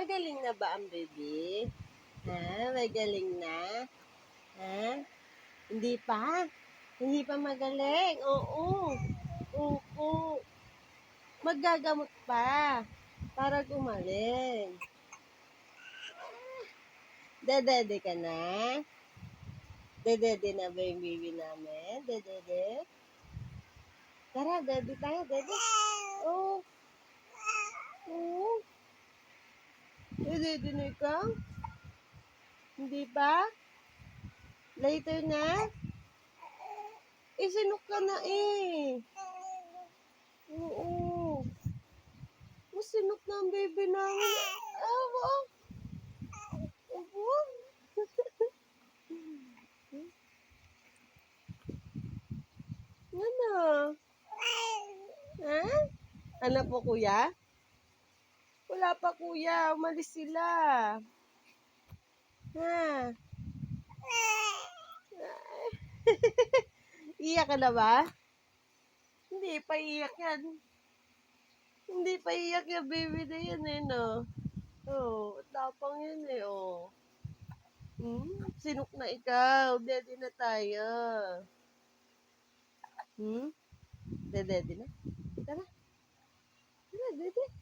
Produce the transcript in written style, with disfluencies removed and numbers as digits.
Magaling na ba ang baby? Ha? Magaling na? Ha? Hindi pa? Hindi pa magaling? Oo. Oo. Maggagamot pa para gumaling. Dedede ka na? Dedede na ba yung baby namin? Dedede? Tara, dede tayo, dede. Oo. Oo. Dedede na ikaw? Hindi pa? Later na? Sinok ka na eh. Oo. Sinok na ang baby namin. Awa. Awa. Ano? Ha? Ano po kuya? Wala pa kuya. Umalis sila. Ha? Iyak ka na ba? Hindi pa iyak yan. Hindi pa iyak yung baby na yan eh, no? Oo, tapang yun eh, oh. Sinok na ikaw. Daddy na tayo. Daddy na? Tara. Tara, daddy.